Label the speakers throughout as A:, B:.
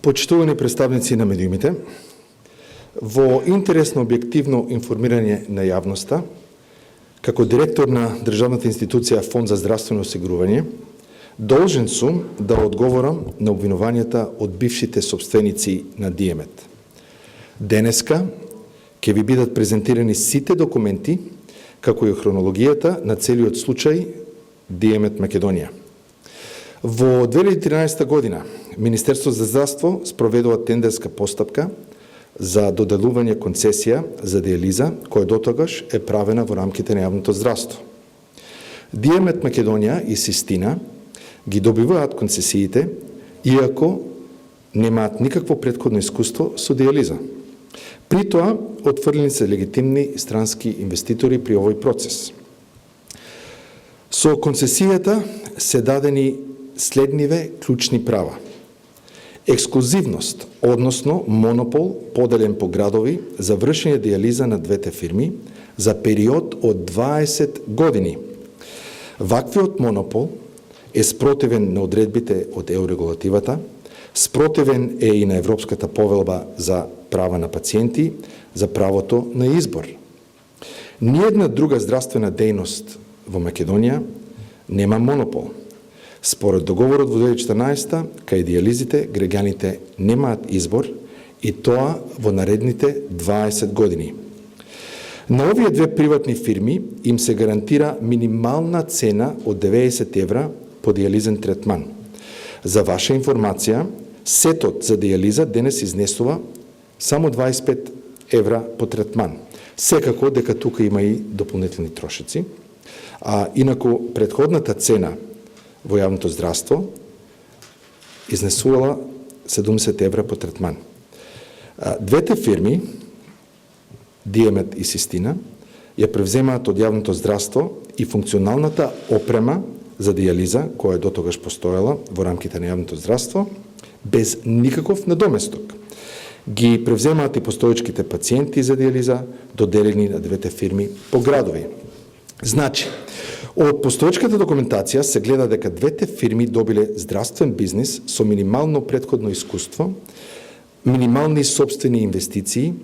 A: Почитувани представници на медиумите, во интерес на објективно информирање на јавноста, како директор на државната институција Фонд за здравствено осигурување, должен сум да одговорам на обвинувањата од бившите собственици на Диемет. Денеска ќе ви бидат презентирани сите документи, како и хронологијата на целиот случај Диемет Македонија. Во 2013 година Министерство за здравство спроведува тендерска постапка за доделување концесија за диализа, која дотогаш е правена во рамките на јавното здравство. Диемет Македонија и Систина ги добиваат концесиите, иако немаат никакво претходно искуство со диализа. При тоа, отфрлени се легитимни странски инвеститори при овој процес. Со концесијата се дадени следниве клучни права. Ексклузивност, односно монопол поделен по градови за вршење диализа на двете фирми за период од 20 години. Ваквиот монопол е спротивен на одредбите од еурегулативата, спротивен е и на Европската повелба за права на пациенти, за правото на избор. Ниедна друга здравствена дејност во Македонија нема монопол. Според договорот во 2014, кај диализите, граѓаните немаат избор и тоа во наредните 20 години. На овие две приватни фирми им се гарантира минимална цена од 90 евра по диализен третман. За ваша информација, сетот за диализа денес изнесува само 25 евра по третман. Секако дека тука има и дополнителни трошици, а инаку претходната цена во јавното здравство изнесувала 70 евра по третман. Двете фирми, Диемет и Систина, ја превземаат од јавното здравство и функционалната опрема за диализа, која дотогаш постоела во рамките на јавното здравство, без никаков надоместок. Ги превземаат и постоечките пациенти за диализа, доделени на двете фирми по градови. Значи, од постоечката документација се гледа дека двете фирми добиле здравствен бизнис со минимално претходно искуство, минимални собствени инвестиции,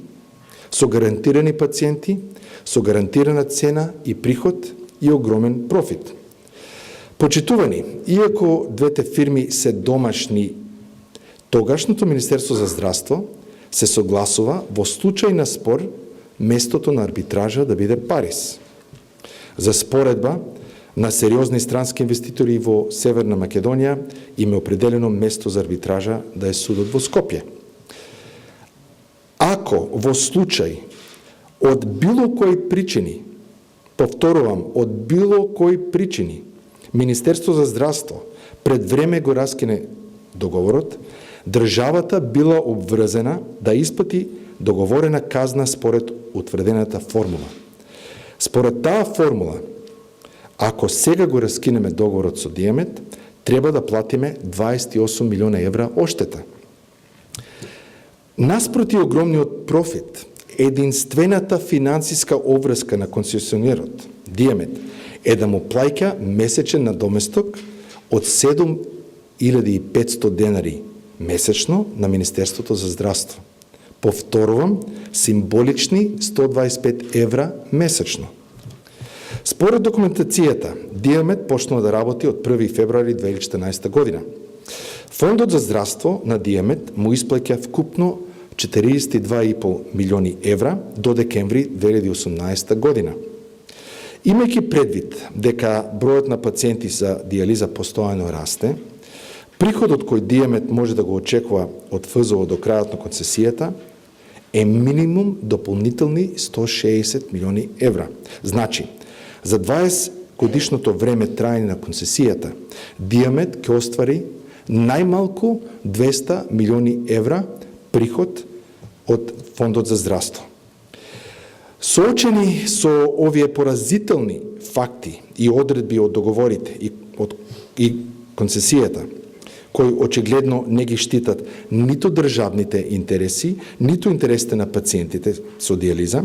A: со гарантирани пациенти, со гарантирана цена и приход и огромен профит. Почитувани, иако двете фирми се домашни, тогашното Министерство за здравство се согласува во случај на спор местото на арбитража да биде Париз. За споредба на сериозни странски инвеститори во Северна Македонија им е определено место за арбитража да е судот во Скопје. Ако во случај од било кои причини, повторувам, од било кои причини, Министерство за здравство пред време го раскине договорот, државата била обврзена да исплати договорена казна според утврдената формула. Според таа формула, ако сега го раскинеме договорот со Диемет, треба да платиме 28 милиона евра оштета. Наспроти огромниот профит, единствената финансиска обврска на концесионерот, Диемет, е да му плаќа месечен надоместок од 7500 денари месечно на Министерството за здравство. Повторувам, символични 125 евра месечно. Според документацијата, Диемет почнува да работи од 1 февруари 2014 година. Фондот за здравство на Диемет му исплаќа вкупно 42,5 милиони евра до декември 2018 година. Имајќи предвид дека бројот на пациенти за диализа постојано расте, приходот кој Диемет може да го очекува од ФЗО до крајот на концесијата е минимум дополнителни 160 милиони евра. Значи, за 20 годишното време траење на концесијата, Диемет ќе оствари најмалку 200 милиони евра приход од Фондот за здравство. Соочени со овие поразителни факти и одредби од договорите и концесијата, кои очигледно не ги штитат ниту државните интереси, ниту интересите на пациентите со диализа,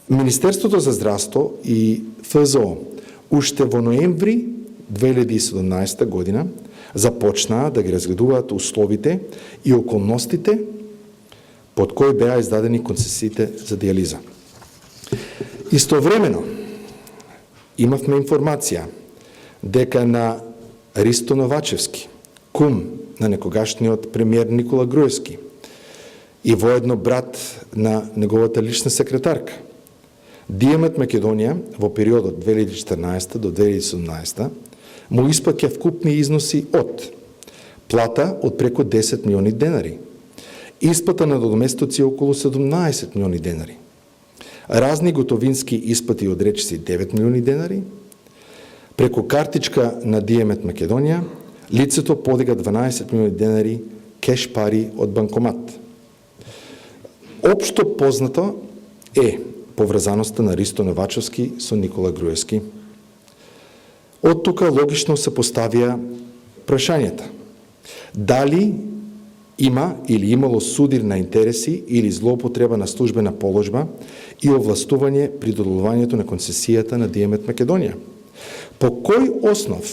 A: Министерството за здравство и ФЗО уште во ноември 2017 година започнаа да ги разгледуваат условите и околностите под кои беа издадени концесиите за диализа. Истовремено, имавме информација дека на Ристо Новачевски, кум на некогашниот премиер Никола Груевски и воедно брат на неговата лична секретарка, Диемет Македонија во периодот 2014 до 2017 му исплаќа вкупни износи од плата од преку 10 милиони денари, исплата на додоместоци околу 17 милиони денари, разни готовински исплати од речиси 9 милиони денари, преку картичка на Диемет Македонија, лицето подига 12 милиони денари кеш пари од банкомат. Општо познато е поврзаноста на Ристо Новачевски со Никола Груевски. Од тука логично се поставија прашањата. Дали има или имало судир на интереси или злоупотреба на службена положба и овластување при доделувањето на концесијата на Диемет Македонија? По кој основ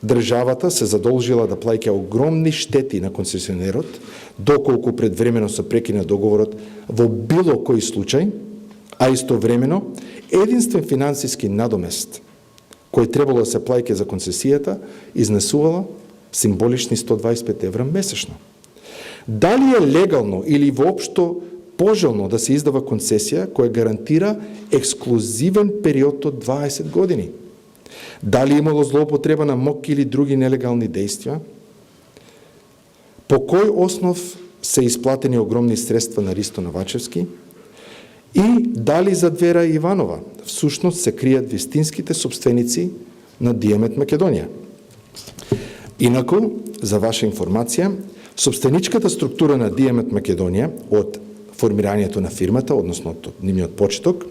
A: државата се задолжила да плаќа огромни штети на концесионерот, доколку предвремено се прекина договорот во било кој случај, а истовремено единствен финансиски надомест кој требало да се плаќа за концесијата изнесувала символични 125 евра месечно? Дали е легално или воопшто пожелно да се издава концесија која гарантира ексклузивен период од 20 години? Дали имало злоупотреба на МОК или други нелегални действија? По кој основ се исплатени огромни средства на Ристо Новачевски? И дали зад Вера Иванова всушност се кријат вистинските собственици на Диемет Македонија? Инаку, за ваша информација, собственичката структура на Диемет Македонија од формирањето на фирмата, односно од нивниот почеток,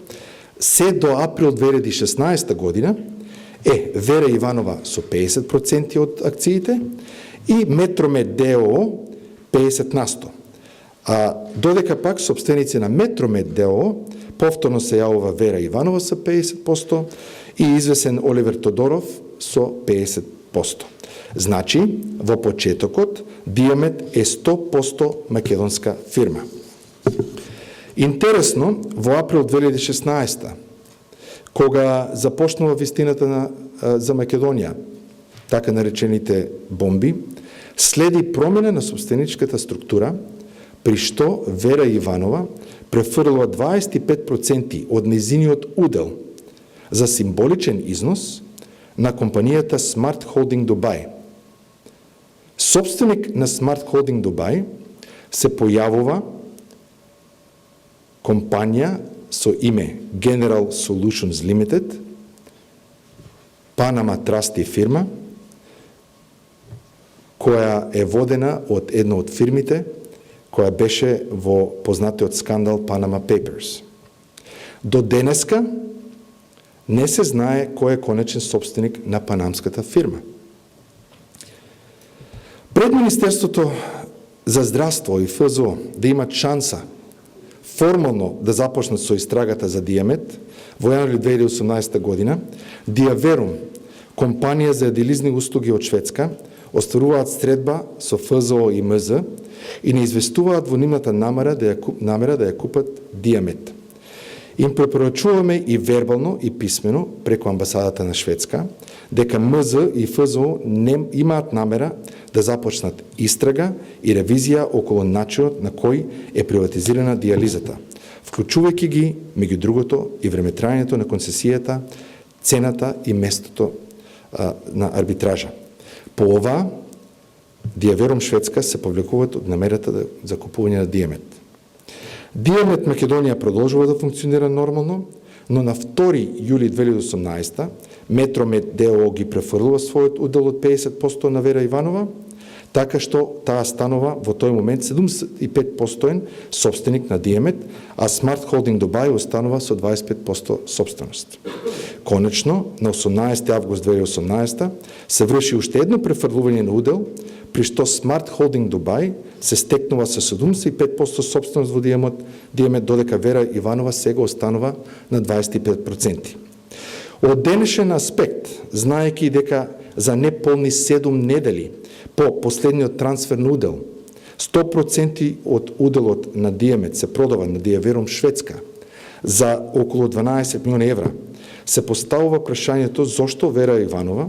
A: се до април 2016 година е Вера Иванова со 50% од акциите и Метромед ДОО 50%. А додека пак собственици на Метромед ДОО повторно се јавува Вера Иванова со 50% и извесен Оливер Тодоров со 50%. Значи, во почетокот, Диемет е 100% македонска фирма. Интересно, во април 2016, кога започнува вистината за Македонија, така наречените бомби, следи промена на собственичката структура, при што Вера Иванова префрлува 25% од незиниот удел за символичен износ на компанијата Smart Holding Dubai. Собственик на Smart Holding Dubai се појавува компанија со име General Solutions Limited, Panama Trust фирма, која е водена од една од фирмите која беше во познатиот скандал Panama Papers. До денеска не се знае кој е конечен собственик на панамската фирма. Пред Министерството за здравство и ФЗО да имат шанса формално да започнат со истрагата за Диемет, во јануари 2018 година, Диаверум, компанија за диализни услуги од Шведска, остваруваат средба со ФЗО и МЗ и не известуваат во нивната намера да ја купат Диемет. Им препорачуваме и вербално и писмено преку амбасадата на Шведска дека МЗ и ФЗО не имаат намера да започнат истрага и ревизија околу начинот на кој е приватизирана диализата, вклучувајќи ги, меѓу другото, и времетрајањето на концесијата, цената и местото на арбитража. По ова, Диаверум Шведска се повлекуваат од намерата за купување на Диемет. Диемет Македонија продолжува да функционира нормално, но на 2 јули 2018 Метромед ДОО ги префрлува својот удел од 50% на Вера Иванова, така што таа станува во тој момент 75% собственик на Диемет, а Smart Holding Dubai останува со 25% собственост. Конечно, на 18 август 2018 се врши уште едно префрлување на удел, при што Smart Holding Dubai се стекнува со 75% собственост во Диемет, додека Вера Иванова сега останува на 25%. Од денешен аспект, знаеки дека за неполни 7 недели по последниот трансфер на удел, 100% од уделот на Диемет се продава на Диаверум Шведска за околу 12 милиони евра, се поставува прашањето зошто Вера Иванова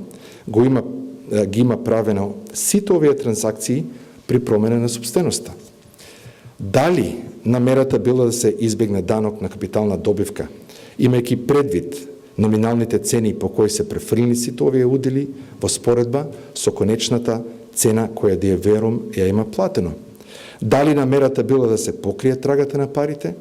A: ги има правено сите овие транзакции при промена на собственоста. Дали намерата била да се избегне данок на капитална добивка, имајќи предвид номиналните цени по кои се префрлени сите овие удели во споредба со конечната цена која Диаверум ја има платено? Дали намерата била да се покрие трагата на парите?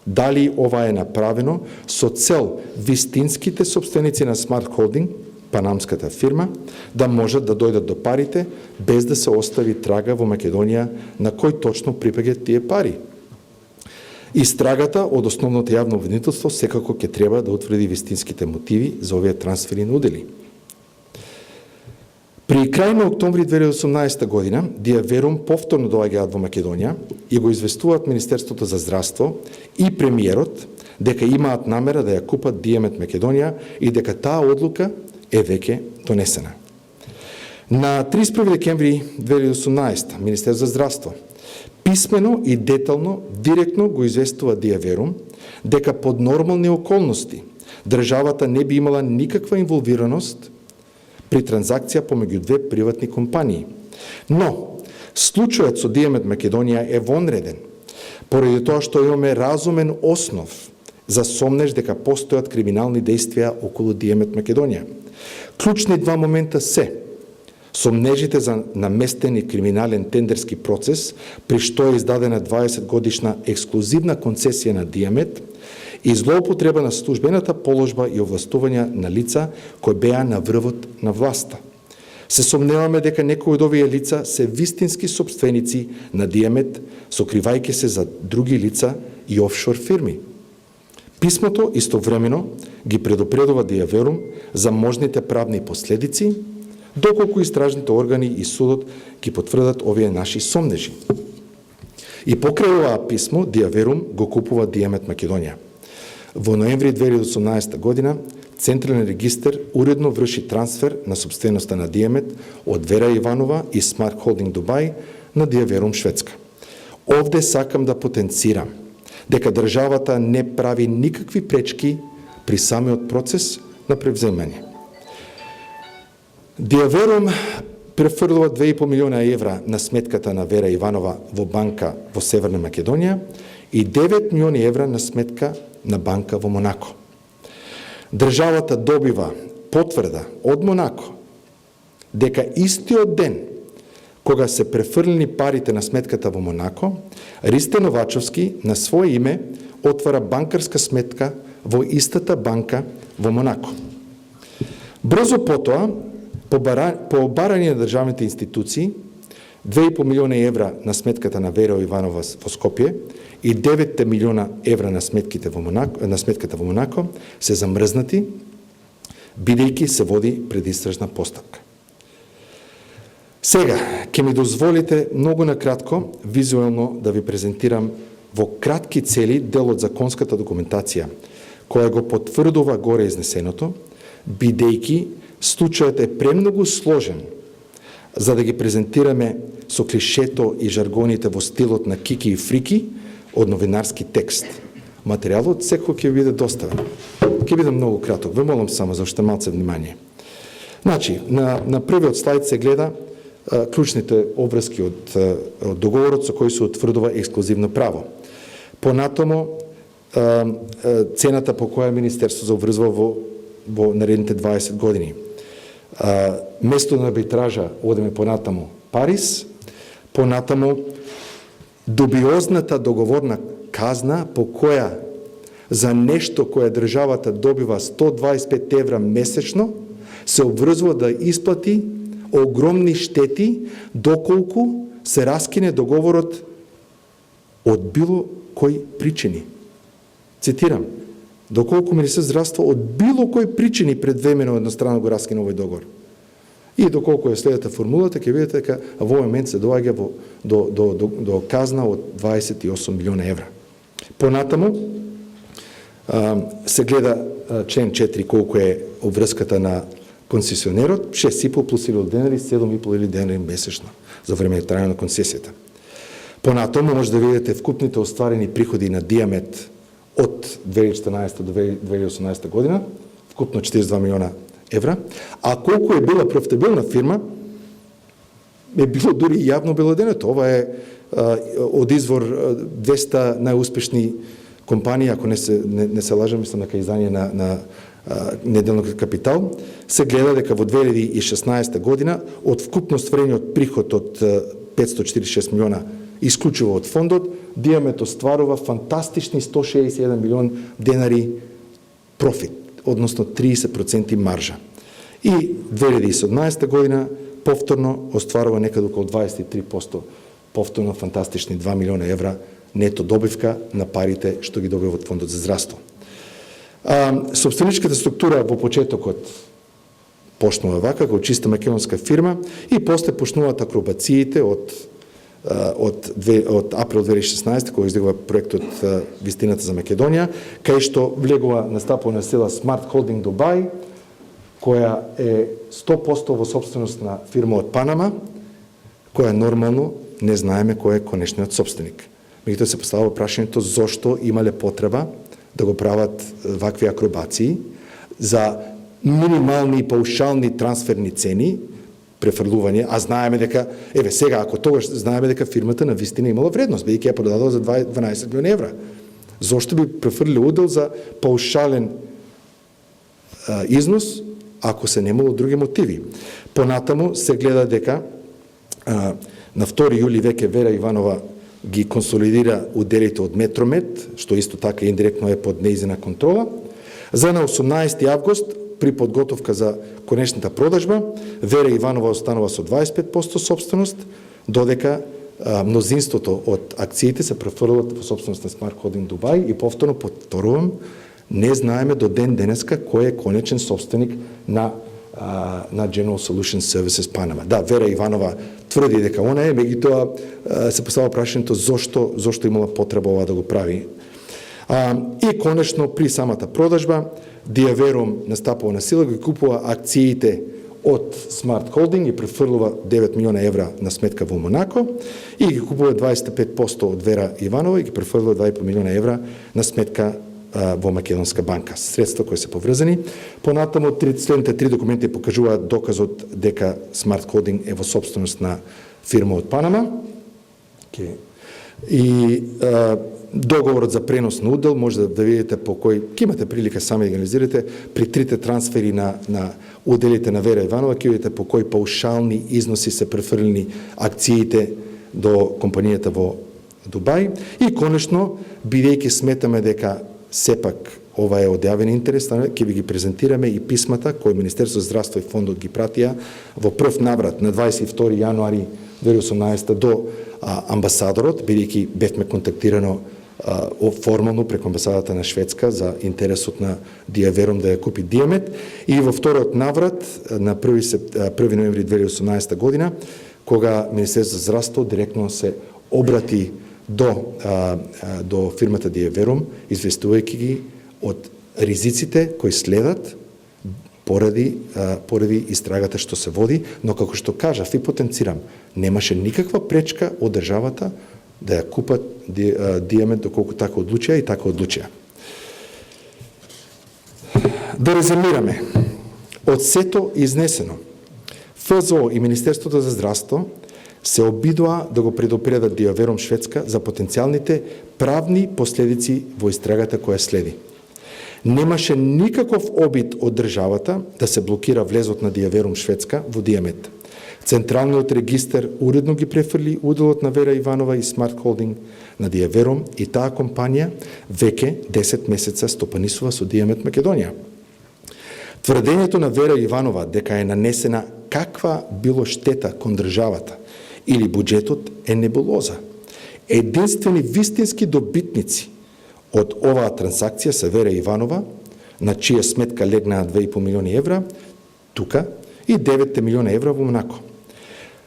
A: Дали ова е направено со цел вистинските собственици на Smart Holding, панамската фирма, да можат да дојдат до парите без да се остави трага во Македонија на кој точно припаѓаат тие пари? Истрагата од основното јавно обвинителство секако ќе треба да утврди вистинските мотиви за овие трансфери на удели. При крај на октомври 2018 година, Диаверум повторно доаѓаат во Македонија и го известуваат Министерството за здравство и премиерот дека имаат намера да ја купат Диемет Македонија и дека таа одлука е веќе донесена. На 31 декември 2018 Министерството за здравство писмено и детално, директно го известува Диаверум дека под нормални околности државата не би имала никаква инволвираност при транзакција помеѓу две приватни компании. Но, случајот со Диемет Македонија е вонреден, поради тоа што имаме разумен основ за сомнеж дека постојат криминални действија околу Диемет Македонија. Клучни два момента се сомнежите за наместен и криминален тендерски процес, при што е издадена 20-годишна ексклузивна концесија на Диемет и злоупотреба на службената положба и овластувања на лица кои беа на врвот на власта. Се сомневаме дека некои од овие лица се вистински собственици на Диемет, сокривајќи се за други лица и офшор фирми. Писмото истовремено ги предупредува Диаверум за можните правни последици, доколку истражните органи и судот ги потврдат овие наши сомнежи. И покрај оваа писмо, Диаверум го купува Диемет Македонија. Во ноември 2018 година, Централен регистар уредно врши трансфер на собственоста на Диемет од Вера Иванова и Smart Holding Дубај на Диаверум Шведска. Овде сакам да потенцирам дека државата не прави никакви пречки при самиот процес на превземање. Диаверум префрлува 2,5 милиона евра на сметката на Вера Иванова во банка во Северна Македонија и 9 милиони евра на сметка на банка во Монако. Државата добива потврда од Монако дека истиот ден кога се префрлени парите на сметката во Монако, Ристе Новачовски на своје име отвара банкарска сметка во истата банка во Монако. Брзо потоа, по барање на државните институции, 2,5 милиона евра на сметката на Вера Иванова во Скопје и 9 милиона евра на сметката во Монако се замрзнати, бидејќи се води предистражна постапка. Сега, ќе ми дозволите многу накратко, визуелно да ви презентирам во кратки цели дел од законската документација, која го потврдува горе изнесеното, бидејќи случајот е премногу сложен за да ги презентираме со клишето и жаргоните во стилот на Кики и Фрики од новинарски текст. Материјалот секој ќе биде доставен. Ќе биде многу краток. Ве молам само за уште малце внимание. Значи, на првиот слайд се гледа клучните обврски од договорот со кој се утврдува ексклузивно право. Понатомо, цената по која Министерство заобврзува во наредните 20 години. Место на арбитража одеме понатамо Париз, понатамо дубиозната договорна казна по која за нешто кое државата добива 125 евра месечно се обврзува да исплати огромни штети доколку се раскине договорот од било кој причини. Цитирам, доколку Министерството здравство од било кој причини предвремено едностранно го раскина овој договор. И доколку ја следите формулата, ќе видите дека во момент се доаѓа до казна од 28 милиона евра. Понатаму се гледа член 4 колку е обврската на концесионерот, 6,5 плюс 1 денари, 7,5 денари месечно за време трајање на концесијата. Понатаму може да видите вкупните остварени приходи на Диамет од 2014 до 2018 година, вкупно 42 милиона евра, а колку е била профитабилна фирма, е било дури јавно белоденето. Ова е од извор 200 најуспешни компании, ако не се лажам, мислам дека издание на неделниот Капитал, се гледа дека во 2016 година од вкупно стварениот приход од 546 милиона исклучува од фондот, Диамет остварува фантастични 161 милион денари профит, односно 30% маржа. И 2017 година повторно остварува некаде околу 23%, повторно фантастични 2 милиона евра нето добивка на парите што ги добива од фондот за здравство. Собственичката структура во почетокот почнува вака, како чиста македонска фирма, и после почнуваат акробациите од април 2016, кога издигува проектот Вистината за Македонија, кај што влегува настапува на сила Smart Holding Dubai, која е 100% во собственост на фирма од Панама, која нормално не знаеме кој е конечниот собственик. Меѓутоа се поставува прашањето зошто имале потреба да го прават вакви акробации за минимални и паушални трансферни цени, префрлување, а знаеме дека, сега, ако тогаш знаеме дека фирмата на вистина имала вредност, бидејќи ја продадала за 12 милиони евра. Зошто би префрлили удел за паушален износ, ако се немало други мотиви? Понатаму се гледа дека на 2 јули веќе Вера Иванова ги консолидира уделите од Метромет, што исто така индиректно е под нејзина контрола. За на 18 август, при подготовка за конечната продажба, Вера Иванова останува со 25% собственост, додека мнозинството од акциите се префрлат во собственост на Smart Holding Dubai и повторно повторувам, не знаеме до ден денеска кој е конечен собственик на General Solution Services Panama. Да, Вера Иванова тврди дека она е, меѓутоа се поставува прашањето зошто имала потреба ова да го прави. И конечно при самата продажба Диаверум настапува на сила, ги купува акциите од Smart Holding и префрлува 9 милиона евра на сметка во Монако и ги купува 25% од Вера Иванова и ги префрлува 2,5 милиона евра на сметка во Македонска банка. Средства кои се поврзани. Понатаму следните 3 документи покажуваат доказот дека Smart Holding е во собственост на фирма од Панама. И договорот за пренос на удел може да видите по кој, ќе имате прилика сами да анализирате, при трите трансфери на уделите на Вера Иванова, ќе видите по кои паушални износи се префрлени акциите до компанијата во Дубај. И конечно, бидејќи сметаме дека сепак ова е од јавен интерес, ќе ви ги презентираме и писмата кои Министерство за здравство и фондот ги пратија во прв наврат на 22 јануари 2018 до амбасадорот, бидејќи бевме контактирано формално преку амбасадата на Шведска за интересот на Диаверум да ја купи Диамет, и во вториот наврат на 1 ноември 2018 година, кога Министерство за здравство директно се обрати до фирмата Диаверум, известувајќи ги од ризиците кои следат поради истрагата што се води, но како што кажав и потенцирам, немаше никаква пречка од државата да ја купат Диамет доколку така одлучија и така одлучија. Да резимираме, од сето изнесено, ФЗО и Министерството за здравство се обидоа да го предупредат Диаверум Шведска за потенцијалните правни последици во истрагата која следи. Немаше никаков обид од државата да се блокира влезот на Диаверум Шведска во Диамет. Централниот регистар уредно ги префрли уделот на Вера Иванова и Smart Holding на Диаверум и таа компанија веќе 10 месеца стопанисува со Диамет Македонија. Тврдењето на Вера Иванова дека е нанесена каква било штета кон државата или буџетот е небулоза. Единствени вистински добитници од оваа трансакција се Вера Иванова, на чија сметка легнаа 2,5 милиони евра тука и 9 милиона евра во Монако.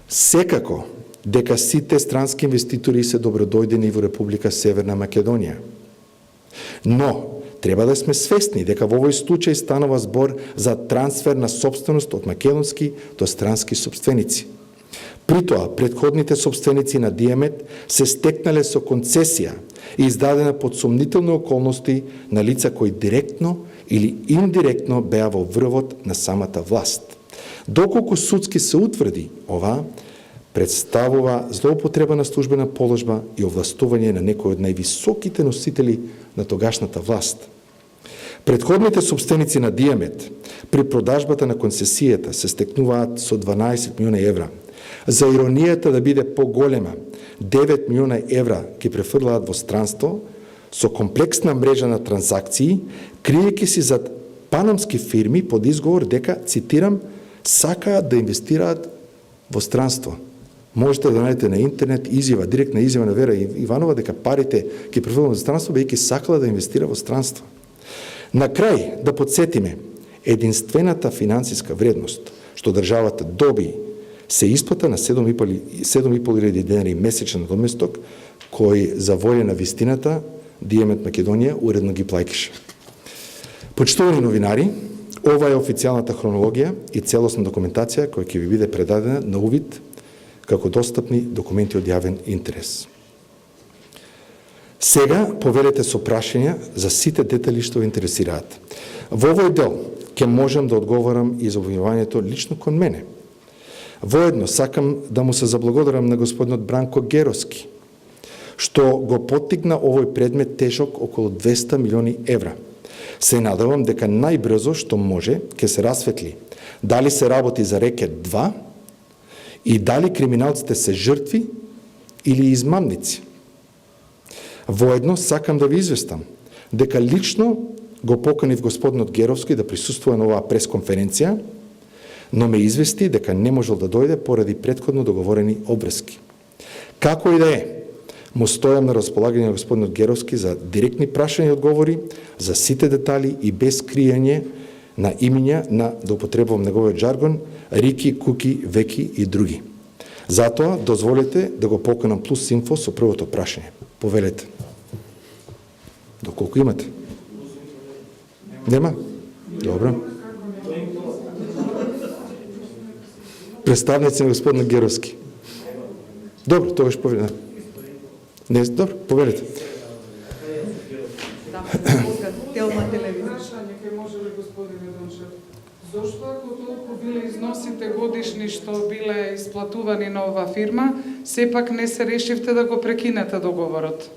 A: Секако дека сите странски инвеститори се добродојдени во Република Северна Македонија. Но треба да сме свесни дека во овој случај станува збор за трансфер на собственост од македонски до странски собственици. При тоа, предходните собственици на Диемет се стекнале со концесија и издадена под сомнителни околности на лица кои директно или индиректно беа во врвот на самата власт. Доколку судски се утврди ова, представува злоупотреба на службена положба и овластување на некои од највисоките носители на тогашната власт. Предходните собственици на Диемет при продажбата на концесијата се стекнуваат со 12 милиони евра. За иронијата да биде поголема, 9 милиона евра ги префрлаат во странство со комплексна мрежа на транзакции, криејќи си зад панамски фирми под изговор дека, цитирам, сакаат да инвестираат во странство. Можете да најдете на интернет изјава, директна изјава на Вера Иванова дека парите ги префрлаат во странство, бејќи сакала да инвестира во странство. На крај да подсетиме, единствената финансиска вредност што државата доби се исплата на 7.500 денари месечен доместок, кој за волја на вистината Диемет Македонија уредно ги плаќаше. Почитувани новинари, ова е официјалната хронологија и целосна документација која ќе ви биде предадена на увид како достапни документи од јавен интерес. Сега поверете со прашања за сите детали што ви интересираат. Во овој дел ќе можам да одговорам и за обвинувањето лично кон мене. Воедно сакам да му се заблагодарам на господинот Бранко Геровски, што го поттигна овој предмет тежок околу 200 милиони евра. Се надевам дека најбрзо што може ќе се расветли дали се работи за рекет 2 и дали криминалците се жртви или измамници. Воедно сакам да ви известам дека лично го поканив господинот Геровски да присуствува на оваа пресконференција, но ме извести дека не можел да дојде поради претходно договорени обврски. Како и да е, му стојам на располагање на господинот Геровски за директни прашања и одговори, за сите детали и без криење на имиња на, да употребувам неговиот жаргон, Рики, Куки, Веки и други. Затоа, дозволете да го поканам плюс инфо со првото прашање. Повелете. Доколку имате? Нема? Добро. Представници на господин Геровски. Добро, тогаш повелете. Не, добро, повелете.
B: Телма телевизија. Прашање ке може ли господине Дончев? Зошто ако толку биле износите годишни што биле исплатувани на ова фирма, сепак не се решивте да го прекинете договорот?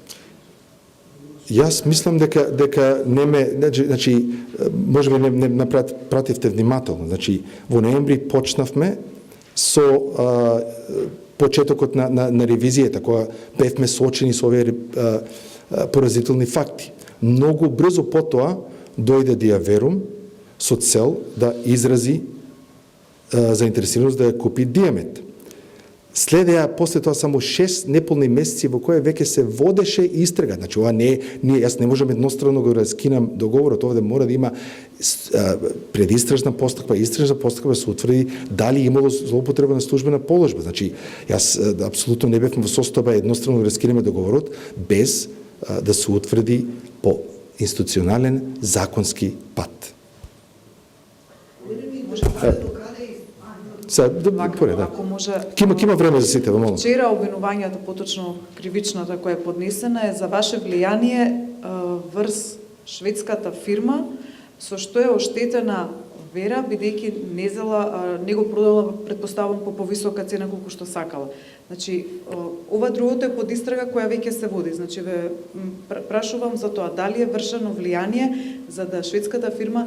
A: Јас мислам дека не ме, значи можеби не пративте внимателно. Значи во ноември почнавме со почетокот на ревизијата, која бевме соочени со овие поразителни факти. Многу брзо потоа дојде Диаверум со цел да изрази заинтересираност да ја купи Диемет. Следеа после тоа само 6 неполни месеци во кои веќе се водеше истрага. Значи ова не е, јас не можам едностранно го раскинам договорот, овде мора да има предистражна постапка, истражна постапка да се утврди дали имало злоупотреба на службена положба. Значи јас апсолутно не бевме во состојба едностранно да раскинеме договорот без да се утврди по институционален законски пат.
B: Ако може,
A: Кима време за сите, молам.
B: Вчера обвинувањето, поточно кривичната која е поднесена, е за ваше влијание врз шведската фирма, со што е оштетена Вера, бидејќи не го продала, предпоставам, по повисока цена колку што сакала. Значи, ова другото е под истрага која веќе се води. Значи, ве прашувам за тоа, дали е вршено влијание за да шведската фирма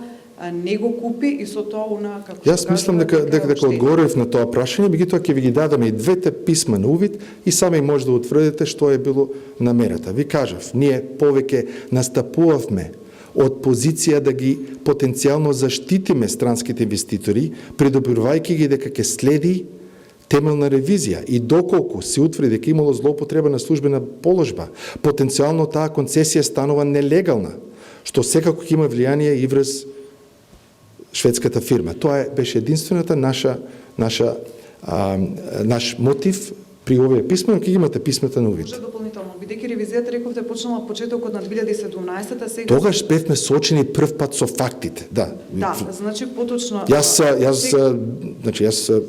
B: не го купи и со тоа она како
A: Јас мислам дека одговорив на тоа прашање, меѓутоа ќе ви ги дадеме и двете писма на увид и сами може да утврдите што е било намерата. Ви кажав, ние повеќе настапувавме од позиција да ги потенцијално заштитиме странските инвеститори, предупредувајќи ги дека ќе следи темелна ревизија и доколку се утврди дека имало злоупотреба на службена положба, потенцијално таа концесија станува нелегална, што секако ќе има влијание и врз шведската фирма. Тоа беше единствената наш мотив при овие писма, но ќе имате писмата на увид.
B: Може дополнително бидејќи ревизијата рековте почнала почетокот на 2017-та, сега
A: Тогаш бевме соочени прв пат со фактите. Да.
B: Да, значи поточно
A: Јас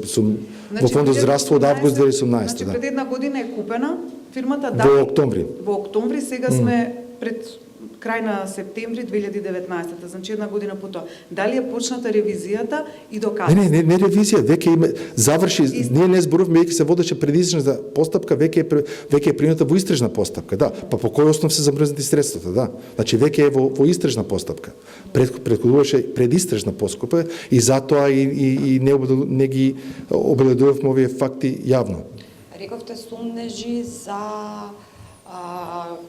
A: сум во фондот за здравство од август 2018.
B: Значи
A: да.
B: пред една година е купена фирмата,
A: Во октомври.
B: Во октомври, сега сме пред крај на септември 2019, значи една година по тоа. Дали е почната ревизијата и до каде?
A: Не ревизија, веќе има заврши, ние не зборуваме веќе се водеше предистрежна постапка, веќе е прината во истражна постапка, да. Па по кој основ се замрзнати средствата, да. Значи веќе е во истражна постапка. Претходуваше предистрежна постапка и затоа и не ги обеледувавме овие факти јавно.
C: Рековте сумнежи за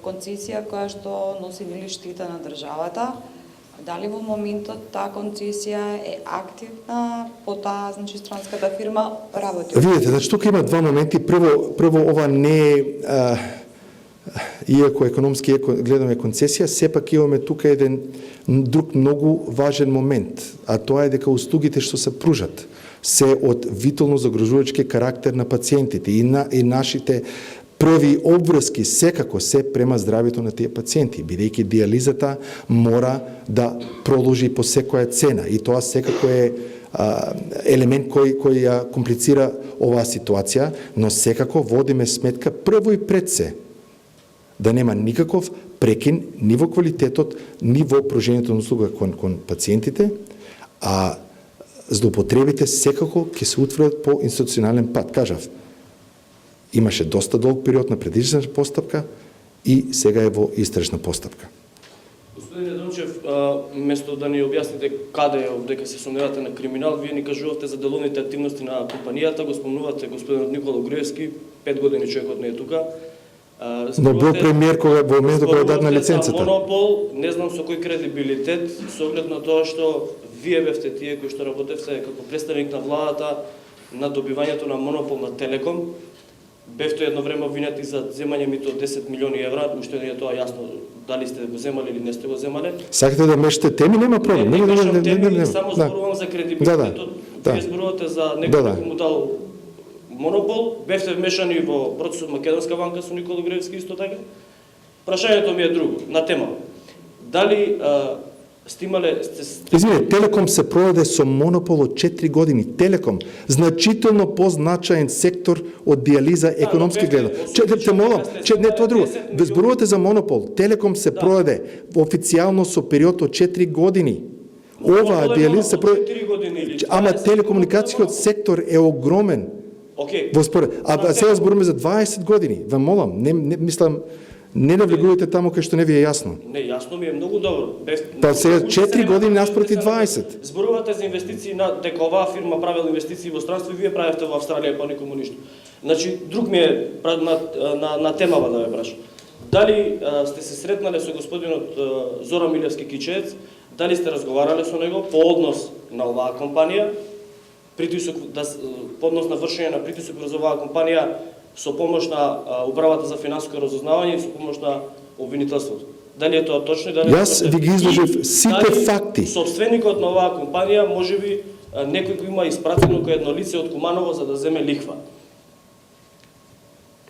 C: концесија која што носи нели штета на државата. Дали во моментот таа концесија е активна, по таа значи странската фирма работи?
A: Видете, значи тука има два моменти. Прво ова не е иако економски гледаме концесија, сепак имаме тука еден друг многу важен момент, а тоа е дека услугите што се пружат се од витално загрожувачки карактер на пациентите и нашите први обврски секако се према здравјето на тие пациенти, бидејќи диализата мора да продолжи по секоја цена и тоа секако е елемент кој ја комплицира оваа ситуација, но секако водиме сметка прво и пред се да нема никаков прекин ни во квалитетот, ни во пружењето на услуга кон пациентите, а злоупотребите секако ќе се утврдат по институционален пат. Кажав, имаше доста долг период на предишна постапка и сега е во истражна постапка.
D: Господине Дончев, место да ни објасните каде е дека се сомневате на криминал, вие ни кажувате за деловните активности на компанијата, го спомнувате господинот Никола Груевски, 5 години човекот не е тука.
A: Но бил премиер кога во моментот кога дадна лиценцата.
D: Монопол, не знам со кој кредибилитет, со оглед на тоа што вие бевте тие кои што работевте како представник на владата на добивањето на монопол на Телеком. Бевте едно време обвинети за земање мито 10 милиони евра, уште не е тоа јасно дали сте го земале или не сте го земале.
A: Сакате да мешате теми, нема проблем.
D: Не кажам теми, само зборувам за кредибилитетот.
A: Да.
D: Вие зборувате за некој кој му дал монопол, бевте вмешани во процесот Македонска банка со Никола Груевски исто така. Прашањето ми е друго, на тема. Дали
A: Извине, Телеком се продаде со монопол од 4 години. Телеком, значително позначаен сектор од диализа економски гледано. Те молам, не тоа друго. Зборувате за монопол. Телеком се продаде официјално со период од 4 години. Ова диализа се продаде. Ама телекомуникацијскиот сектор е огромен. Во според. А сега зборуваме за 20 години. Ве молам, не мислам. Не навлегувате таму кај што не ви е јасно.
D: Не, јасно ми е многу добро.
A: Па сега 4 години наспроти 20.
D: Зборувате за инвестиции дека оваа фирма правила инвестиции во странство и вие правевте во Австралија па никому ништо. Значи, друг ми е на темава да ве прашам. Дали сте се сретнале со господинот Зоран Милевски Кичеец, дали сте разговарале со него по однос на оваа компанија, по однос на вршење на притисок врз оваа компанија со помош на Управата за финансиско разузнавање и со помош на обвинителството. Дали е тоа точно и дали
A: Јас ви ги изложив сите факти.
D: Собственикот на оваа компанија можеби некој кој има испратено кој едно лице од Куманово за да земе лихва.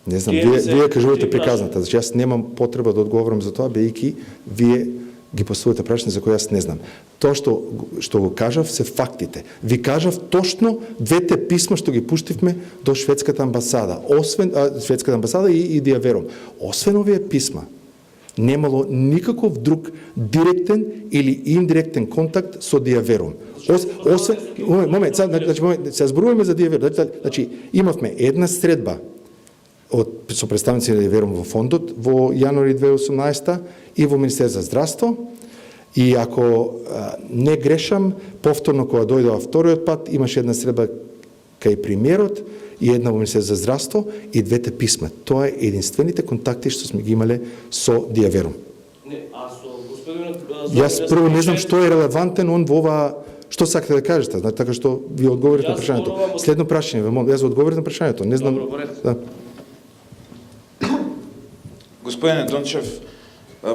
A: Не знам, вие кажувате приказната, значи јас немам потреба да одговорам за тоа, бејќи вие ги поставувате прашања за кои јас не знам. Тоа што го кажав се фактите. Ви кажав точно двете писма што ги пуштивме до шведската амбасада, шведската амбасада и Диавером. Освен овие писма, немало никаков друг директен или индиректен контакт со Диавером. Момент, се зборуваме за Диавером. Значи, имавме една средба со представници на Диавером во фондот во јануари 2018 и во Министерство за здравство. И ако не грешам, повторно кога дојдова вториот пат, имаше една средба кај премиерот и една во Министерство за здравство и двете писма. Тоа е единствените контакти што сме ги имале со Диавером.
D: Не, а со господинот
A: Јас прво не знам што е релевантен он во ова. Што сакате да кажете? Така што ви одговорите на прашањето. Следно прашање, јас ви одговорите на прашањето. Не знам. Да.
E: Господине Дончев,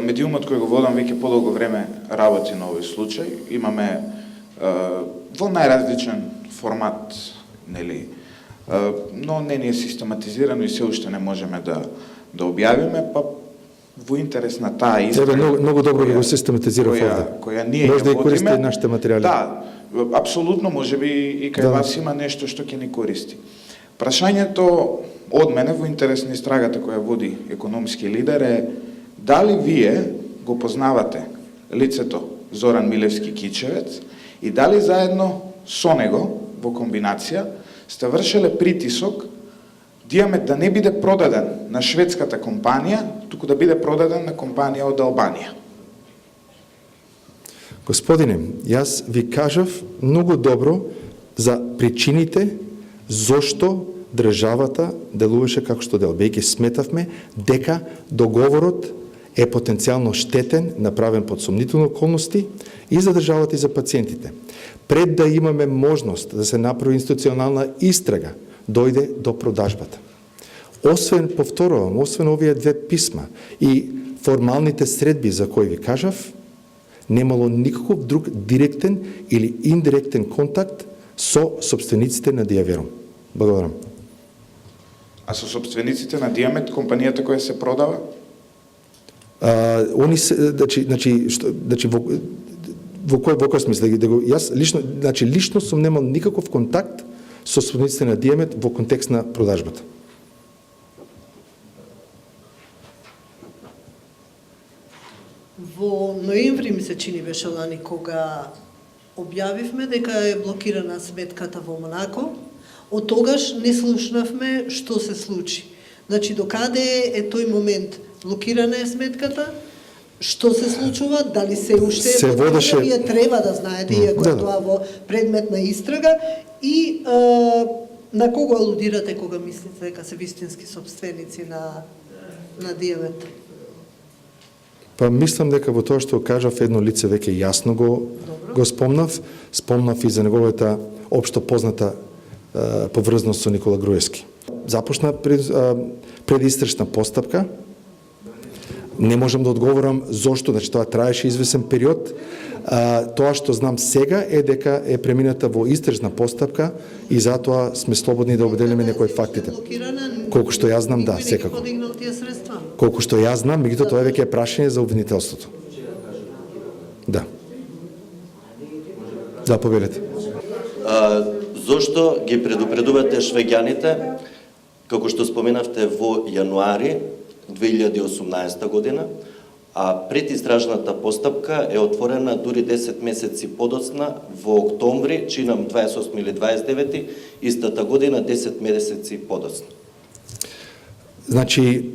E: медиумот кој го водам веќе подолго време работи на овој случај. Имаме во најразличен формат, нели, но не ни е систематизирано и се уште не можеме да објавиме, па во интерес на таа истрага.
A: Многу добро да го систематизирав овде.
E: Која ние
A: може да
E: ја
A: и користи
E: водиме.
A: нашите материјали.
E: Да, апсолутно, може би и кај вас има нешто што ќе ни користи. Прашањето од мене во интерес на истрагата која води економски лидер е дали вие го познавате лицето Зоран Милевски Кичевец и дали заедно со него во комбинација сте вршеле притисок Диамет да не биде продаден на шведската компанија, туку да биде продаден на компанија од Албанија.
A: Господине, јас ви кажав многу добро за причините зошто државата делуваше како што дел. Бејќи сметавме дека договорот е потенцијално штетен, направен под сомнителни околности и за државата и за пациентите. Пред да имаме можност да се направи институционална истрага, дојде до продажбата. Освен, повторувам, освен овие две писма и формалните средби за кои ви кажав, немало никаков друг директен или индиректен контакт со собствениците на Диаверум. Благодарам.
E: А со собствениците на Диамет, компанијата која се продава?
A: Они се, во кој смисла да го јас лично сум немал никаков контакт со собствениците на Диамет во контекст на продажбата.
F: Во ноември ми се чини беше лани кога објавивме дека е блокирана сметката во Монако, од тогаш не слушнавме што се случи. Значи, докаде е тој момент? Блокирана е сметката, што се случува, дали се уште
A: се водеше...
F: вие треба да знаете, иако е тоа во предмет на истрага, и на кого алудирате кога мислите дека се вистински собственици на Диамет?
A: Па мислам дека во тоа што кажав едно лице веќе јасно го спомнав и за неговата општо позната поврзност со Никола Груевски. Започна предистрашна постапка. Не можам да одговорам зошто, значи тоа траеше извесен период. Тоа што знам сега е дека е премината во истражна постапка и затоа сме слободни да обделиме некои фактите. Колку што јас знам, да, секако. Колку што јас знам, меѓутоа тоа веќе е прашање за обвинителството. Да. Да, повелете.
G: Зошто ги предупредувате швеѓаните, како што споменавте во јануари 2018 година, а предистражната постапка е отворена дури 10 месеци подоцна во октомври, чинам 28 или 29, истата година 10 месеци подоцна.
A: Значи,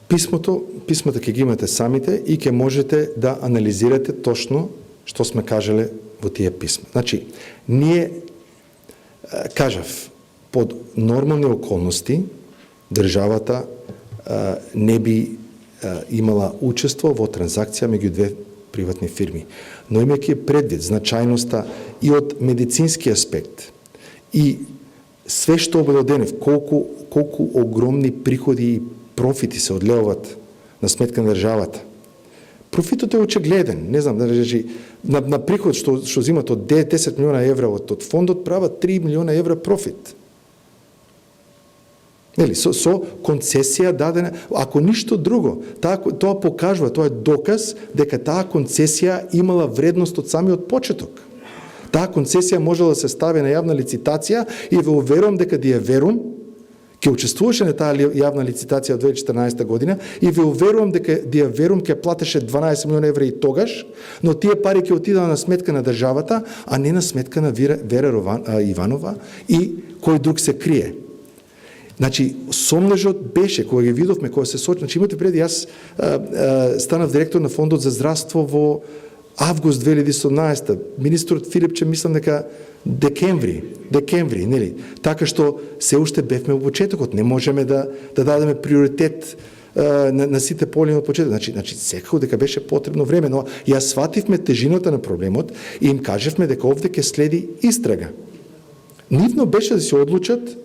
A: писмото ќе ги имате самите и ќе можете да анализирате точно што сме кажале во тие писма. Значи, ние, кажав, под нормални околности, државата не би имала учество во транзакција меѓу две приватни фирми. Но имајќи предвид значајноста и од медицински аспект и све што обелоденев, колку огромни приходи и профити се одлеваат на сметка на државата. Профитот е очигледен, не знам, на приход што зимат од 10 милиона евра од фондот прават 3 милиона евра профит. Нели, со концесија дадена, ако ништо друго, тоа покажува, тоа е доказ дека таа концесија имала вредност од самиот почеток. Таа концесија можела да се стави на јавна лицитација и ве уверувам дека Диаверум ќе учествуваше на таа јавна лицитација од 2014 година и ве уверувам дека Диаверум ќе платеше 12 милиона евра и тогаш, но тие пари ќе отидаа на сметка на државата, а не на сметка на Вера Иванова и кој друг се крие. Значи, сомнежот беше, кога ги видовме, кога се сочи, значи имате преди, јас станав директор на Фондот за здравство во август 2018. Министрот Филипче, мислам дека декември, нели? Така што се уште бевме во почетокот, не можеме да дадеме приоритет на сите полини од почеток. Значи секако дека беше потребно време, но ја свативме тежината на проблемот и им кажевме дека овде ќе следи истрага. Нивно беше да се одлучат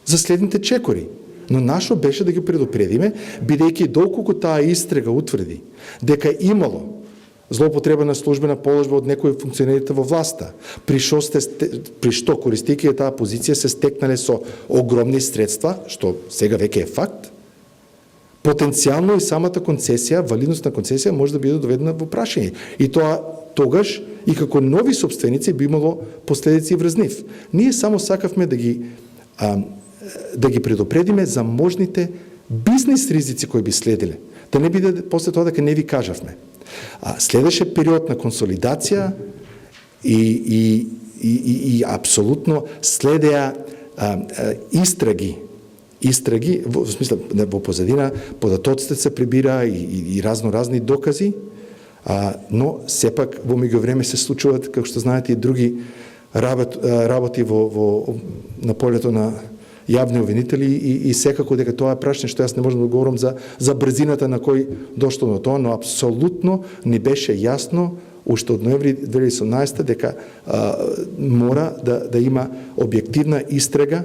A: за следните чекори. Но нашо беше да ги предупредиме, бидејќи доколку таа истрага утврди дека имало злоупотреба на службена положба од некои функционерите во власта, при што користејќи таа позиција се стекнале со огромни средства, што сега веќе е факт, потенцијално и самата концесија, валидност на концесија може да биде доведена во прашање. И тоа тогаш и како нови собственици би имало последици врз нив. Ние само сакавме да ги предупредиме за можните бизнис ризици кои би следиле. Да не биде после тоа дека не ви кажавме. Следеше период на консолидација и апсолутно следеа истраги, во смисла во позадина податоците се прибира и разни докази, но сепак во меѓувреме се случуваат, како што знаете, и други работи на полето на јавни обвинители и секако дека тоа е прашање што јас не можам да говорам за брзината на кој дошло до тоа, но апсолутно ни беше јасно уште од ноември 2018 дека мора да има објективна истрага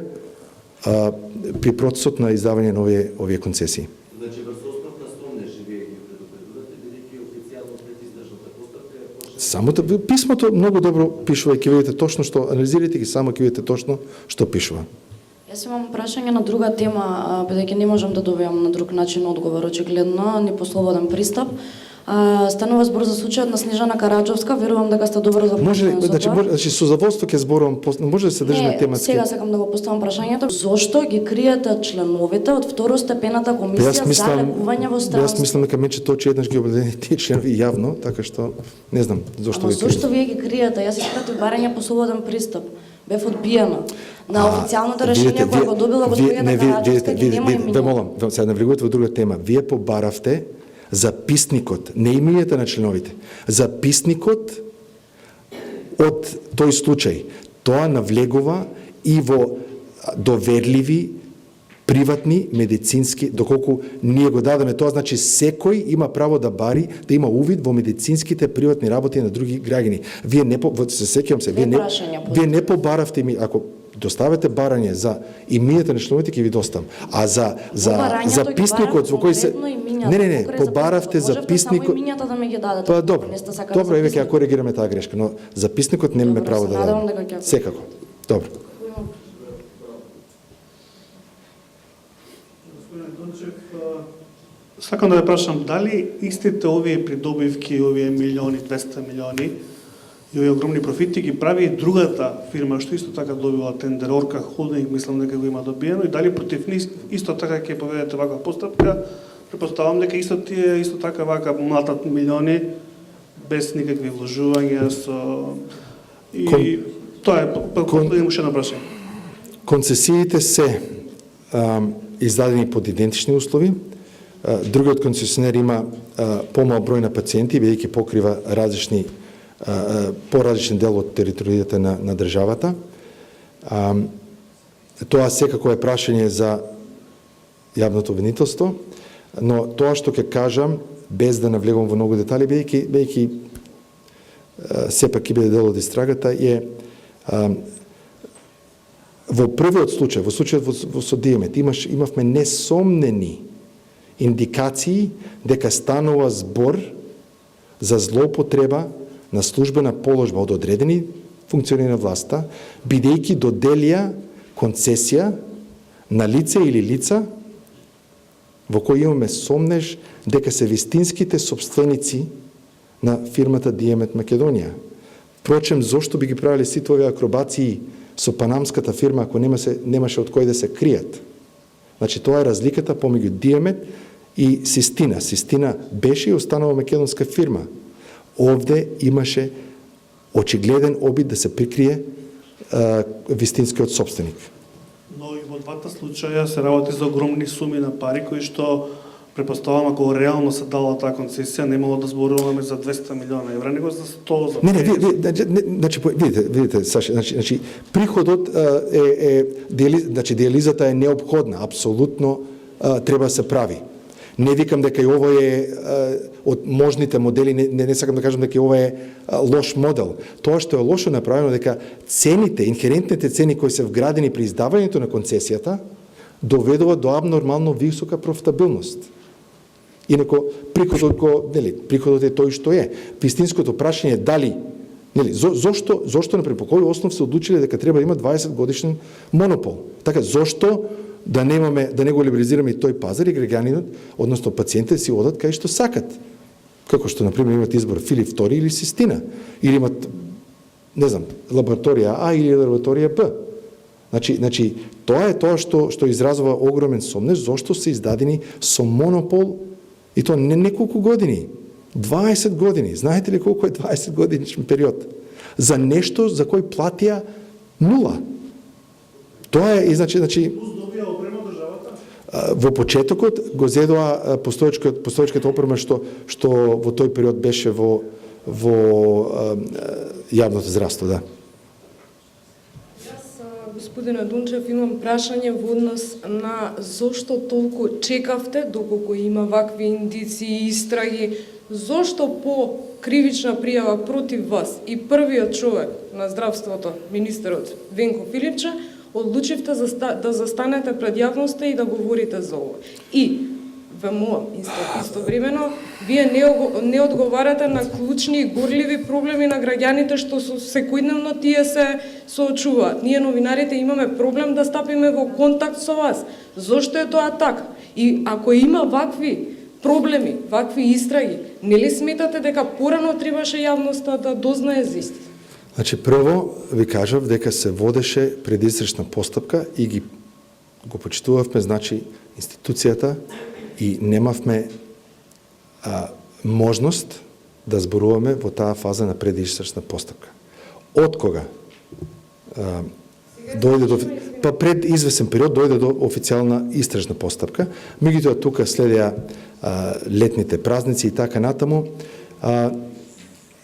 A: при процесот на издавање на овие концесии.
G: Значи, врз основна сомнеж вие ги предупредувате, бидејќи официјално предистражната постапка
A: Самото писмото многу добро пишува и ќе видите точно што анализирате ги, само ќе видите точно што пишува.
H: Јас имам прашање на друга тема, бидејќи не можам да добиам на друг начин одговор, очигледно, ни по слободен пристап. Станува збор за случајот на Снежана Караджовска, верувам дека сте добро запознати за тоа.
A: Значи со задоволство ќе зборувам, може да се држиме тематски.
H: Сега сакам да го поставам прашањето, зошто ги криете членовите од второстепената комисија за лекување во странство?
A: Јас мислам дека мече тоа че еднаш ги објавени тие членови јавно, така што не знам зошто ги криете.
H: Зошто вие ги криете? Јас испратив барање по слободен пристап. Бев одбиена. На официјалното решение кое го добила господината Караджовска ги нема имиња.
A: Ве молам, сега навлегувате во друга тема. Вие побаравте записникот, не имињата на членовите, записникот од тој случај. Тоа навлегува и во доверливи приватни медицински, доколку ние го дадеме тоа, значи секој има право да бари, да има увид во медицинските приватни работи на други граѓани. Вие не се сеќавам се, вие не побаравте ми, ако доставете барање за имињата на членовите ќе ви доставам. А за записникот во кој се Не, побаравте записникот.
H: Само имињата да ме ги дадете.
A: Па добро. Добро, еве ќе ја коригираме таа грешка, но записникот не ме право да дадам. Секако. Добро.
I: Сакам да ве прашам, дали истите овие придобивки, овие милиони, 200 милиони и овие огромни профити ги прави и другата фирма, што исто така добила тендер, Орка Холдинг, мислам дека го има добиено, и дали против нив исто така ќе поведете ваква постапка? Препоставам дека исто така вака млатат милиони без никакви вложувања и тоа е уште едно прашање.
A: Концесиите се издадени под идентични услови. Другиот концесионер има помал број на пациенти, бидејќи покрива поразличен дел од територијата на државата. Тоа секако е прашање за јавното обвинителство, но тоа што ќе кажам, без да навлегувам во многу детали, бидејќи сепак ќе биде дел од истрагата, е во првиот случај, во случајот со Диамет, имавме несомнени индикации дека станува збор за злоупотреба на службена положба од одредени функционери на власта, бидејќи доделија концесија на лице или лица во кои имаме сомнеж дека се вистинските собственици на фирмата Диамет Македонија. Впрочем, зошто би ги правиле сите овие акробации со панамската фирма ако немаше од кој да се кријат? Значи, тоа е разликата помеѓу Диамет и Систина. Систина беше и останала македонска фирма. Овде имаше очигледен обид да се прикрие вистинскиот собственик.
I: Но и во двата случаја се работи за огромни суми на пари кои што препоставам ако реално се дала таа концесија немало да зборуваме за 200 милиона евра, него за 100 за 50.
A: Значи видите Саша, значи приходот значи диализата е неопходна, апсолутно треба да се прави. Не викам дека и ова е од можните модели, не сакам да кажам дека и ова е лош модел. Тоа што е лошо направено дека цените, инхерентните цени кои се вградени при издавањето на концесијата доведува до абнормално висока профитабилност. Инако приходот е тој што е. Вистинското прашање е дали зошто на по кој основ се одлучиле дека треба да има 20 годишен монопол? Така зошто да не го либерализираме и тој пазар и граѓанинот, односно пациентите си одат кај што сакат. Како што на пример имат избор Филип II или Систина, или имат лабораторија А или лабораторија Б. Значи тоа е тоа што изразува огромен сомнеж зошто се издадени со монопол и тоа не неколку години. 20 години. Знаете ли колку е 20 годиничен период? За нешто за кој платија нула. Тоа е, значи во почетокот го зедоа постоечката опрема што во тој период беше во јавното здравство, да.
J: Господине Дончев, имам прашање во однос на зошто толку чекавте доколку има вакви индиции, истраги, зошто по кривична пријава против вас и првиот човек на здравството, министерот Венко Филипче, одлучивте да застанете пред јавноста и да говорите за ова. И ве молам, истовремено, вие не одговарате на клучни и горливи проблеми на граѓаните што секојдневно тие се соочуваат. Ние новинарите имаме проблем да стапиме во контакт со вас. Зошто е тоа така? И ако има вакви проблеми, вакви истраги, нели сметате дека порано требаше јавноста да дознае за истите?
A: Значи, прво ви кажав дека се водеше предистрашна постапка и го почитувавме, значи, институцијата и немавме можност да зборуваме во таа фаза на предистрашна постапка. Од кога? Пред извесен период дојде до официјална истражна постапка. Меѓутоа тука следеа летните празници и така натаму.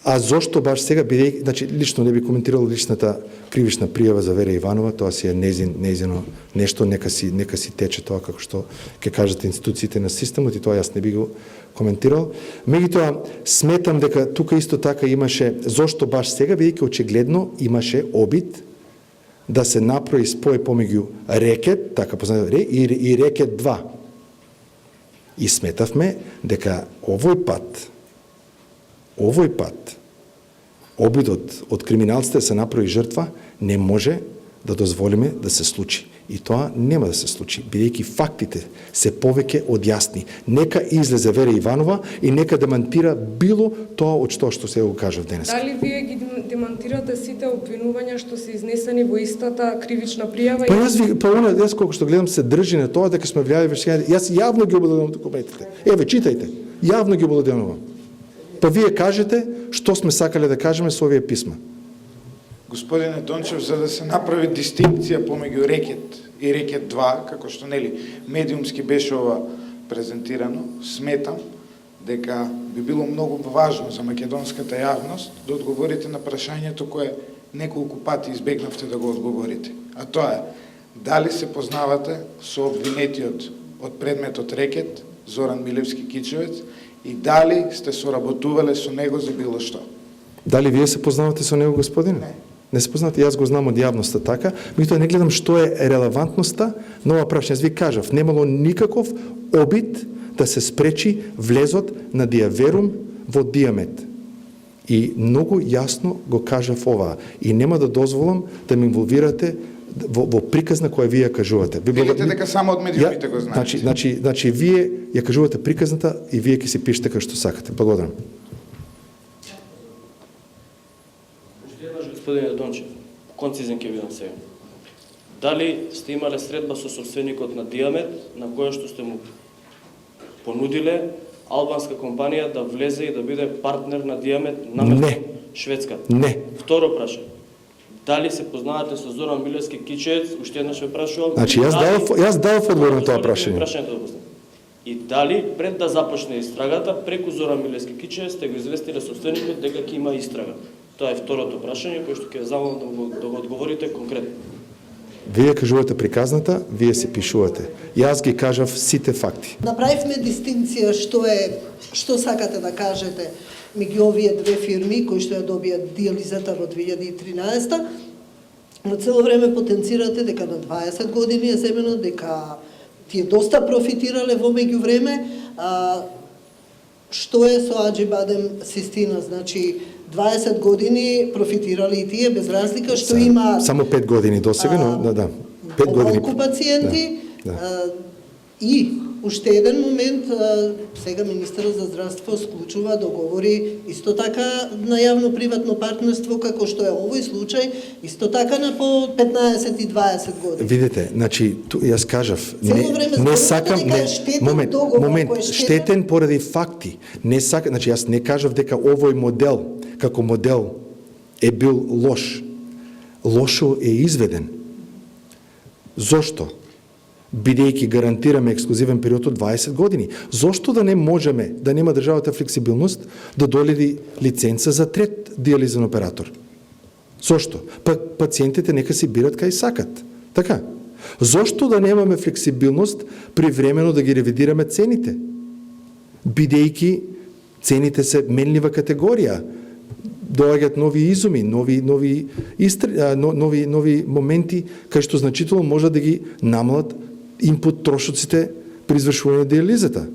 A: А зошто баш сега, бидејќи, значи лично не би коментирал личната кривична пријава за Вера Иванова, тоа си е нејзино нешто, нека си тече тоа како што ќе кажат институциите на системот и тоа јас не би го коментирал. Меѓутоа сметам дека тука исто така имаше зошто баш сега, бидејќи очигледно имаше обид да се направи спој помеѓу рекет, така познат и рекет 2. И сметавме дека овој пат обидот од криминалците да се направи жртва не може да дозволиме да се случи. И тоа нема да се случи, бидејќи фактите се повеќе од јасни. Нека излезе Вера Иванова и нека демантира било тоа од што се го кажав денес.
J: Дали вие ги демантирате сите обвинувања што се изнесени во истата кривична пријава?
A: Јас колку што гледам се држи на тоа дека сме влијали веќе. Јас јавно ги обладувам документите. Еве, читајте. Јавно ги обладувам. Па вие кажете што сме сакале да кажеме со овие писма.
E: Господине Дончев, за да се направи дистинкција помеѓу рекет и рекет 2, како што медиумски беше ова презентирано, сметам дека би било многу важно за македонската јавност да одговорите на прашањето кое неколку пати избегнавте да го одговорите. А тоа е, дали се познавате со обвинетиот од предметот рекет, Зоран Милевски Кичевец, и дали сте соработувале со него за било што?
A: Дали вие се познавате со него, господине? Не се познавате, јас го знам од јавноста така, меѓутоа не гледам што е релевантноста на ова прашање. Јас ви кажав, немало никаков обид да се спречи влезот на Диаверум во Диамет. И многу јасно го кажав ова. И нема да дозволам да ме инволвирате во приказна која вие ја кажувате.
E: Видите дека само од медиумите го знаете.
A: Значи, вие ја кажувате приказната и вие ќе си пишете како што сакате. Благодарам.
D: Господине Дончев, концизен ќе бидам сега. Дали сте имале средба со собственикот на Диамет, на која што сте му понудиле албанска компанија да влезе и да биде партнер на Диамет на Шведска?
A: Не.
D: Второ прашање. Дали се познавате со Зоран Милевски Кичевец? Уште еднаш ве прашувам.
A: Значи, јас дав одговор на тоа прашање.
D: И дали пред да започне истрагата, преку Зоран Милевски Кичевец сте го известиле собственикот дека ќе има истрага? Тоа е второто прашање, кој што ќе замолам да го одговорите конкретно.
A: Вие кажувате приказната, вие се пишувате. Јас ги кажав сите факти.
F: Направивме дистинција што сакате да кажете меѓу овие две фирми кои што ја добија диализата во 2013, но цело време потенцирате дека на 20 години е земено, дека тие доста профитирале во меѓувреме. што е со Аџи Бадем Систина, значи 20 години профитирали и тие без разлика што има
A: Само 5 години досега, но да. 5 години.
F: Колку пациенти и уште еден момент, сега министерот за здравство склучува договори исто така на јавно-приватно партнерство, како што е овој случај, исто така на по 15 и 20 години.
A: Видите, значи, јас кажав,
F: Цело време
A: не сакам,
F: дека е штетен
A: момент,
F: договор, кој е
A: штетен поради факти. Не сакам, значи јас не кажав дека овој модел, како модел, е бил лош. Лошо е изведен. Зошто? Бидејќи гарантираме ексклузивен период од 20 години. Зошто да не можеме, да нема државата флексибилност да доледи лиценца за трет диализен оператор? Зошто? Пациентите нека си бират кај сакат. Така. Зошто да немаме флексибилност привремено да ги ревидираме цените? Бидејќи цените се менлива категорија. Доаѓаат нови изуми, нови моменти кај што значително може да ги намалат инпут трошоците при извршување на диализата.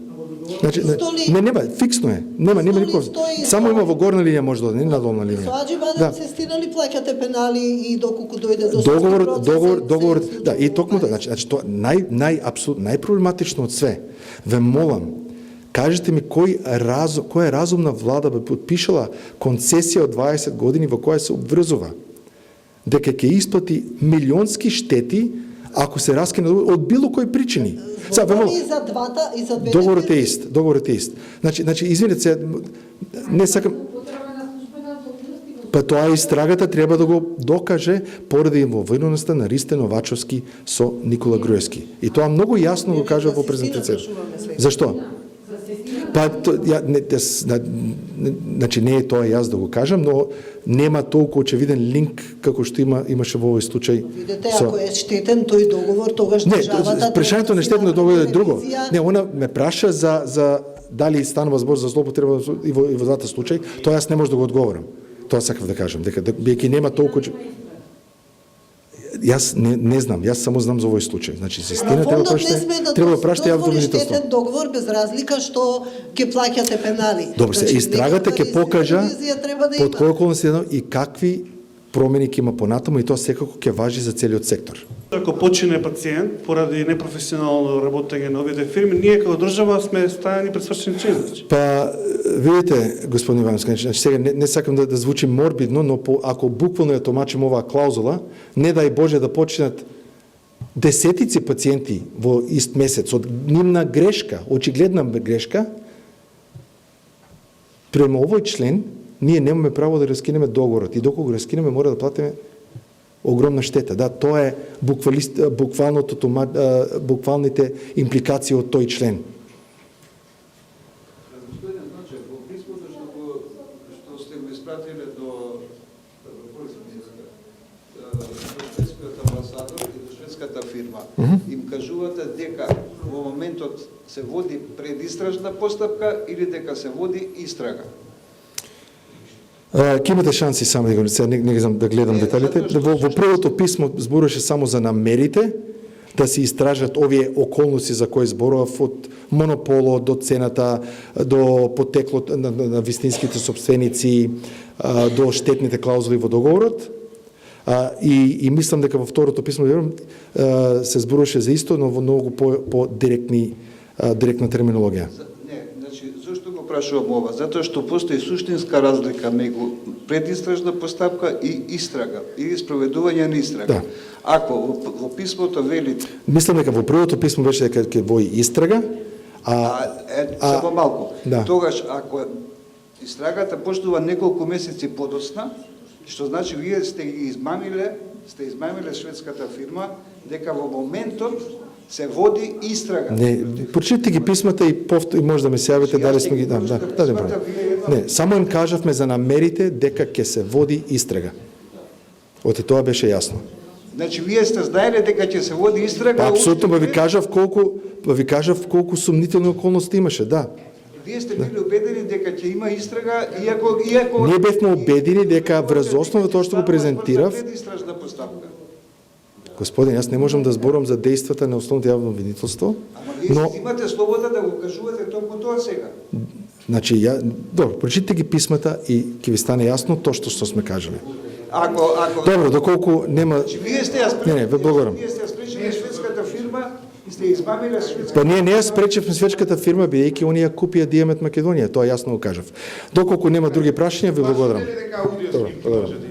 A: Значи, нема, фиксно е. Нема никој. Само има во горна линија може да оде, не на долна линија.
F: Со Аџи Бадем Систина ли плаќате пенали и доколку дојде до
A: договор, да, и токму тоа, значи тоа најпроблематично од све. Ве молам, кажете ми која разумна влада би подпишала концесија од 20 години во која се обврзува дека ќе исплати милионски штети ако се раскине од било кој причини.
F: И за двата, и за двете.
A: Договорот е ист. Значи, извинете се, не сакам. Па тоа истрагата треба да го докаже поради инволвираноста на Ристе Новачовски со Никола Груевски. И тоа многу јасно го кажа во презентацијата. Зашто? Па, значи не е тоа јас да го кажам, но нема толку очевиден линк како што имаше во овој случај.
F: Видете, ако е штетен тој договор, тогаш државата...
A: Не, прашањето на штетен договор е друго. Не, она ме праша за дали станува збор за злоупотреба и во двата случај, тоа јас не можам да го одговорам. Тоа сакав да кажам, дека бидејќи нема толку... Јас не знам, јас само знам за овој случај. Значи, Систина треба да прашање јавно обвинителство.
F: Штетен договор без разлика што ќе плаќате пенали.
A: Добро, се истрагата ќе покажа под кои околности и какви промени ќе има понатаму и тоа секако ќе важи за целиот сектор.
I: Ако почине пациент поради непрофесионално работење на овие фирми, ние како држава сме ставени пред свршен чин.
A: Па, видите, господин Ивановски, значи сега не сакам да звучи морбидно, но ако буквално ја томачим оваа клаузула, не дај Боже да почнат десетици пациенти во ист месец од нивна грешка, очигледна грешка, према овој член, ние немаме право да раскинеме договорот и доколку го раскинеме мора да платиме огромна штета. Да, тоа е буквалните импликации од тој член.
K: Господин Значев, во писмото што сте го испратиле до шведскиот амбасадор и до шведската фирма, им кажувате дека во моментот се води предистражна постапка или дека се води истрага?
A: Ќе имате шанси само да не знам да гледам деталите. Во првото писмо зборуваше само за намерите да се истражат овие околности за кои зборував, од монополот до цената, до потеклот на вистинските собственици, до штетните клаузули во договорот. И мислам дека во второто писмо се зборуваше за исто, но во многу по директна терминологија.
K: Зошто го прашувам ова? Затоа што постои суштинска разлика меѓу предистражна постапка и истрага, или спроведување на истрага.
A: Да.
K: Ако во писмото вели...
A: Мислам дека во првото писмо беше дека ќе вои истрага,
K: само малку.
A: Да.
K: Тогаш, ако истрагата почнува неколку месеци подоцна, што значи вие сте измамиле шведската фирма, дека во моментот се води истрага.
A: Не, прочитате ги писмата и може да ме се јавите дали сме ги дадем проблем. Не, само им кажавме за намерите дека ќе се води истрага. Оти тоа беше јасно.
K: Значи вие сте знаеле дека ќе се води истрага.
A: Апсолутно, ви кажав колку сумнителни околности имаше, да.
K: Вие сте били убедени дека ќе има истрага, иако
A: ние бевме убедени дека врз основа тоа што го презентирав. Господин, јас не можам да зборам за действата на основното јавно обвинителство,
K: Ама вие имате слобода да го кажувате токму тоа сега.
A: Значи, добро, прочитате ги писмата и ќе ви стане јасно тоа што сме кажале.
K: Ако
A: Добро, доколку нема...
K: вие сте ја спречили,
A: Не, ве благодарам.
K: вие сте ја спречили шведската фирма и сте измамиле шведската.
A: Па ние не ја спречевме шведската фирма, бидејќи оние купија Диамет Македонија, тоа јасно го кажав. Доколку нема други прашања, ви благодарам.
E: Дека аудио снимки
A: Добро,
E: може да